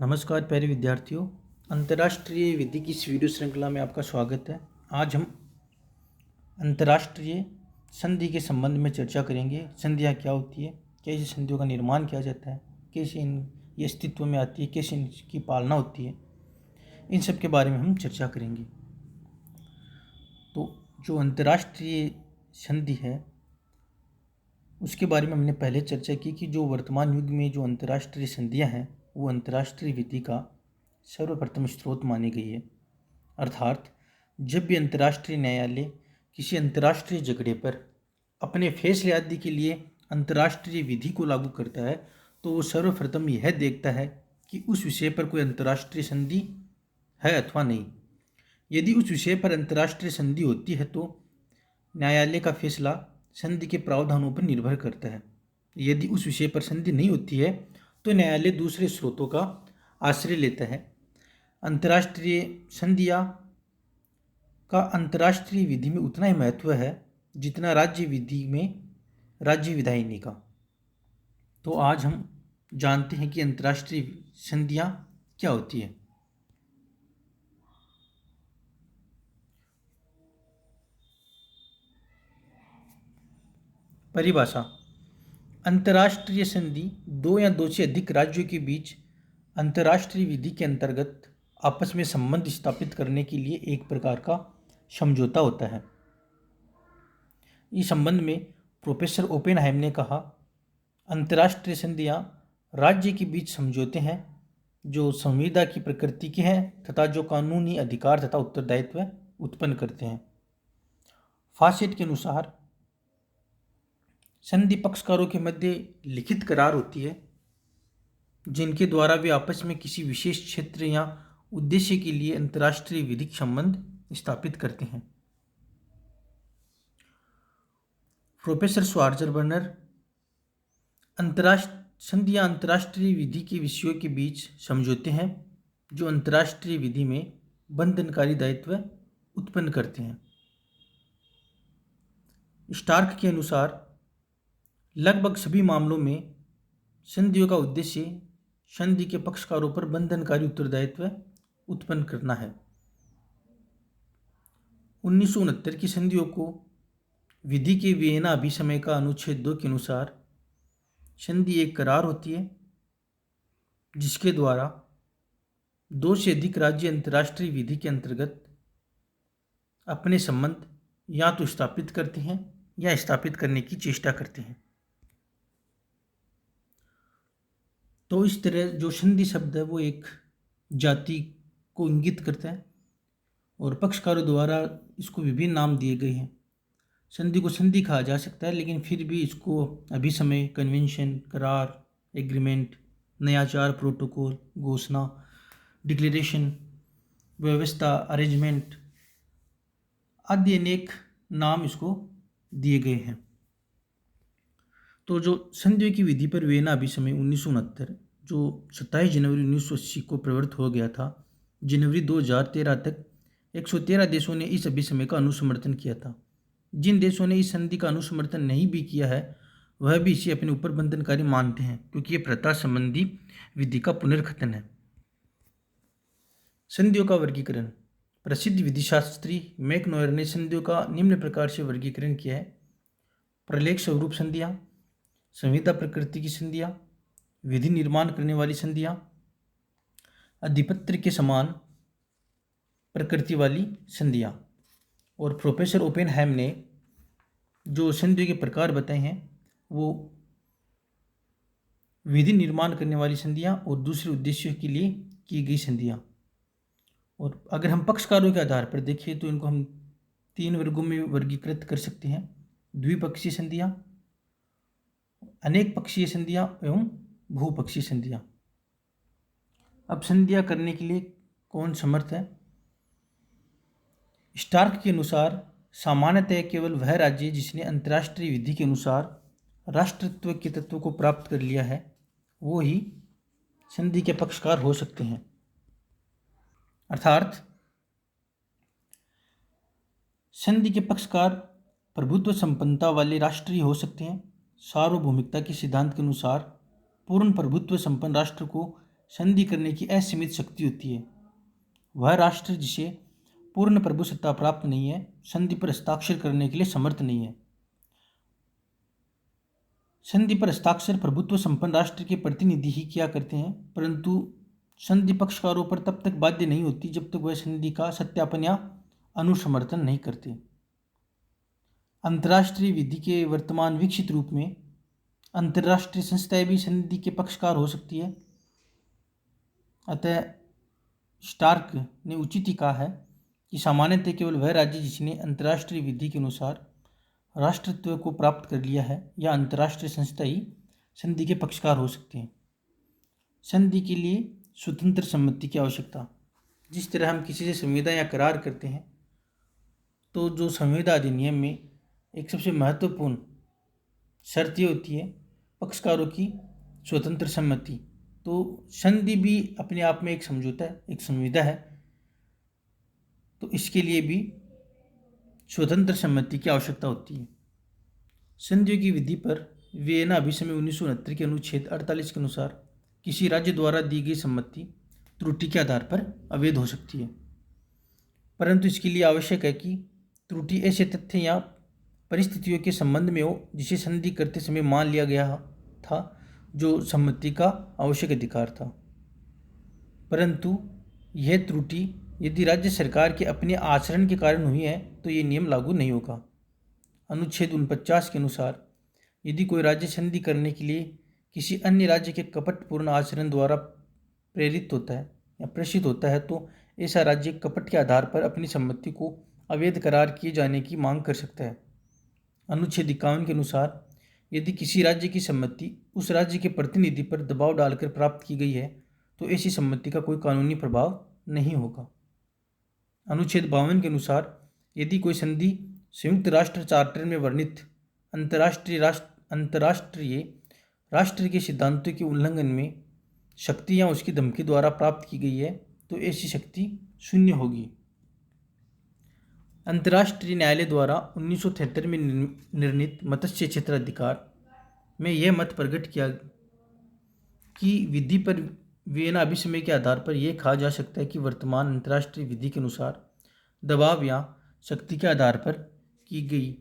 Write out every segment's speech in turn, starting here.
नमस्कार प्यारे विद्यार्थियों। अंतर्राष्ट्रीय विधि की इस वीडियो श्रृंखला में आपका स्वागत है। आज हम अंतर्राष्ट्रीय संधि के संबंध में चर्चा करेंगे। संधियाँ क्या होती है, कैसे संधियों का निर्माण किया जाता है, कैसे ये अस्तित्व में आती है, कैसे इनकी पालना होती है, इन सब के बारे में हम चर्चा करेंगे। तो जो अंतर्राष्ट्रीय संधि है उसके बारे में हमने पहले चर्चा की कि जो वर्तमान युग में जो अंतर्राष्ट्रीय संधियाँ हैं वो अंतर्राष्ट्रीय विधि का सर्वप्रथम स्रोत मानी गई है। अर्थात जब भी अंतर्राष्ट्रीय न्यायालय किसी अंतर्राष्ट्रीय झगड़े पर अपने फैसले आदि के लिए अंतर्राष्ट्रीय विधि को लागू करता है तो वो सर्वप्रथम यह देखता है कि उस विषय पर कोई अंतर्राष्ट्रीय संधि है अथवा नहीं। यदि उस विषय पर अंतर्राष्ट्रीय संधि होती है तो न्यायालय का फैसला संधि के प्रावधानों पर निर्भर करता है। यदि उस विषय पर संधि नहीं होती है तो न्यायालय दूसरे स्रोतों का आश्रय लेता है। अंतर्राष्ट्रीय संधियाँ का अंतर्राष्ट्रीय विधि में उतना ही महत्व है जितना राज्य विधि में राज्य विधायिनी का। तो आज हम जानते हैं कि अंतर्राष्ट्रीय संधियाँ क्या होती है। परिभाषा: अंतर्राष्ट्रीय संधि दो या दो से अधिक राज्यों के बीच अंतर्राष्ट्रीय विधि के अंतर्गत आपस में संबंध स्थापित करने के लिए एक प्रकार का समझौता होता है। इस संबंध में प्रोफेसर ओपेनहाइम ने कहा, अंतर्राष्ट्रीय संधियाँ राज्य के बीच समझौते हैं जो संविदा की प्रकृति के हैं तथा जो कानूनी अधिकार तथा उत्तरदायित्व उत्पन्न करते हैं। फासेट के अनुसार संधि पक्षकारों के मध्य लिखित करार होती है जिनके द्वारा वे आपस में किसी विशेष क्षेत्र या उद्देश्य के लिए अंतर्राष्ट्रीय विधिक संबंध स्थापित करते हैं। प्रोफेसर श्वार्ज़बर्नर संधियाँ अंतर्राष्ट्रीय विधि के विषयों के बीच समझौते हैं जो अंतर्राष्ट्रीय विधि में बंधनकारी दायित्व उत्पन्न करते हैं। स्टार्क के अनुसार लगभग सभी मामलों में संधियों का उद्देश्य संधि के पक्षकारों पर बंधनकारी उत्तरदायित्व उत्पन्न करना है। 1969 की संधियों को विधि के वियना अभिसमय का अनुच्छेद 2 के अनुसार संधि एक करार होती है जिसके द्वारा दो से अधिक राज्य अंतर्राष्ट्रीय विधि के अंतर्गत अपने संबंध या तो स्थापित करते हैं या स्थापित करने की चेष्टा करते हैं। तो इस तरह जो संधि शब्द है वो एक जाति को इंगित करता है और पक्षकारों द्वारा इसको विभिन्न नाम दिए गए हैं। संधि को संधि कहा जा सकता है लेकिन फिर भी इसको अभिसमय, कन्वेंशन, करार, एग्रीमेंट, नयाचार, प्रोटोकॉल, घोषणा, डिक्लेरेशन, व्यवस्था, अरेंजमेंट आदि अनेक नाम इसको दिए गए हैं। तो जो संधियों की विधि पर वियना अभिसमय 1969 जो 27 जनवरी 1980 को प्रवृत्त हो गया था, जनवरी 2013 तक 113 देशों ने इस अभिसमय का अनुसमर्थन किया था। जिन देशों ने इस संधि का अनुसमर्थन नहीं भी किया है वह भी इसे अपने ऊपर बंधनकारी मानते हैं क्योंकि ये प्रथा संबंधी विधि का पुनर्कथन है। संधियों का वर्गीकरण: प्रसिद्ध विधिशास्त्री मैकनोयर ने संधियों का निम्न प्रकार से वर्गीकरण किया है: प्रलेख स्वरूप संधियाँ, संविदा प्रकृति की संधियाँ, विधि निर्माण करने वाली संधियाँ, अधिपत्र के समान प्रकृति वाली संधियाँ। और प्रोफेसर ओपेनहाइम ने जो संधियों के प्रकार बताए हैं वो विधि निर्माण करने वाली संधियाँ और दूसरे उद्देश्यों के लिए की गई संधियाँ। और अगर हम पक्षकारों के आधार पर देखें तो इनको हम 3 वर्गों में वर्गीकृत कर सकते हैं: द्विपक्षीय संधियाँ, अनेक पक्षीय संधियाँ एवं बहुपक्षीय संधियाँ। अब संधियाँ करने के लिए कौन समर्थ है? स्टार्क के अनुसार सामान्यतः केवल वह राज्य जिसने अंतर्राष्ट्रीय विधि के अनुसार राष्ट्रत्व के तत्व को प्राप्त कर लिया है वो ही संधि के पक्षकार हो सकते हैं। अर्थात संधि के पक्षकार प्रभुत्व संपन्नता वाले राष्ट्रीय हो सकते हैं। सार्वभौमिकता के सिद्धांत के अनुसार पूर्ण प्रभुत्व संपन्न राष्ट्र को संधि करने की असीमित शक्ति होती है। वह राष्ट्र जिसे पूर्ण प्रभुसत्ता प्राप्त नहीं है, संधि पर हस्ताक्षर करने के लिए समर्थ नहीं है। संधि पर हस्ताक्षर प्रभुत्व संपन्न राष्ट्र के प्रतिनिधि ही किया करते हैं, परंतु संधि पक्षकारों पर तब तक बाध्य नहीं होती जब तक वह संधि का सत्यापन या अनुसमर्थन नहीं करते। अंतर्राष्ट्रीय विधि के वर्तमान विकसित रूप में अंतर्राष्ट्रीय संस्थाएं भी संधि के पक्षकार हो सकती है। अतः स्टार्क ने उचित ही कहा है कि सामान्यतः केवल वह राज्य जिसने अंतर्राष्ट्रीय विधि के अनुसार राष्ट्रत्व को प्राप्त कर लिया है या अंतर्राष्ट्रीय संस्था ही संधि के पक्षकार हो सकते हैं। संधि के लिए स्वतंत्र सम्मति की आवश्यकता। जिस तरह हम किसी से संविदा या करार करते हैं, तो जो संविदा अधिनियम में एक सबसे महत्वपूर्ण शर्त ये होती है पक्षकारों की स्वतंत्र सम्मति। तो संधि भी अपने आप में एक समझौता है, एक संविदा है, तो इसके लिए भी स्वतंत्र सम्मति की आवश्यकता होती है। संधियों की विधि पर वियना अभिसमय 1969 के अनुच्छेद 48 के अनुसार किसी राज्य द्वारा दी गई सम्मति त्रुटि के आधार पर अवैध हो सकती है, परंतु इसके लिए आवश्यक है कि त्रुटि ऐसे तथ्य या परिस्थितियों के संबंध में हो जिसे संधि करते समय मान लिया गया था जो सम्मति का आवश्यक अधिकार था। परंतु यह त्रुटि यदि राज्य सरकार के अपने आचरण के कारण हुई है तो ये नियम लागू नहीं होगा। अनुच्छेद 49 के अनुसार यदि कोई राज्य संधि करने के लिए किसी अन्य राज्य के कपटपूर्ण आचरण द्वारा प्रेरित होता है या प्रेषित होता है तो ऐसा राज्य कपट के आधार पर अपनी सम्मति को अवैध करार किए जाने की मांग कर सकता है। अनुच्छेद 51 के अनुसार यदि किसी राज्य की सम्मति उस राज्य के प्रतिनिधि पर दबाव डालकर प्राप्त की गई है तो ऐसी सम्मति का कोई कानूनी प्रभाव नहीं होगा। अनुच्छेद 52 के अनुसार यदि कोई संधि संयुक्त राष्ट्र चार्टर में वर्णित अंतर्राष्ट्रीय राष्ट्र के सिद्धांतों के उल्लंघन में शक्ति या उसकी धमकी द्वारा प्राप्त की गई है तो ऐसी शक्ति शून्य होगी। अंतर्राष्ट्रीय न्यायालय द्वारा 1973 में निर्णीत मत्स्य क्षेत्र अधिकार में यह मत प्रकट किया कि विधि पर वियना अभिसमय के आधार पर यह कहा जा सकता है कि वर्तमान अंतर्राष्ट्रीय विधि के अनुसार दबाव या शक्ति के आधार पर की गई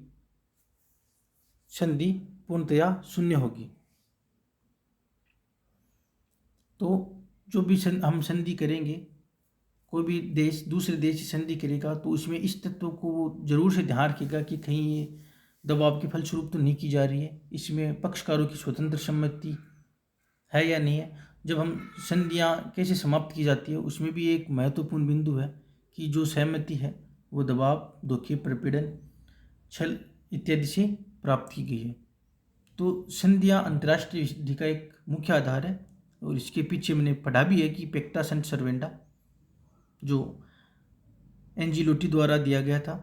संधि पूर्णतया शून्य होगी। तो जो भी हम संधि करेंगे, कोई भी देश दूसरे देश से संधि करेगा तो उसमें इस तत्व को वो जरूर से ध्यान रखेगा कि कहीं ये दबाव के फलस्वरूप तो नहीं की जा रही है, इसमें पक्षकारों की स्वतंत्र सम्मति है या नहीं है। जब हम संधियाँ कैसे समाप्त की जाती है उसमें भी एक महत्वपूर्ण बिंदु है कि जो सहमति है वो दबाव, धोखे, प्रपीड़न, छल इत्यादि से प्राप्त की गई है। तो संधियाँ अंतर्राष्ट्रीय विधि का एक मुख्य आधार है और इसके पीछे मैंने पढ़ा भी है कि पेक्टा संट सर्वेंटा जो एंजिलोटी द्वारा दिया गया था।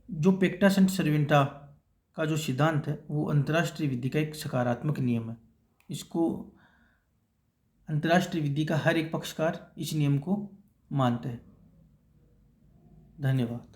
जो पेक्टा संट सर्वेंटा का जो सिद्धांत है वो अंतर्राष्ट्रीय विधि का एक सकारात्मक नियम है। इसको अंतर्राष्ट्रीय विधि का हर एक पक्षकार इस नियम को मानता है। धन्यवाद।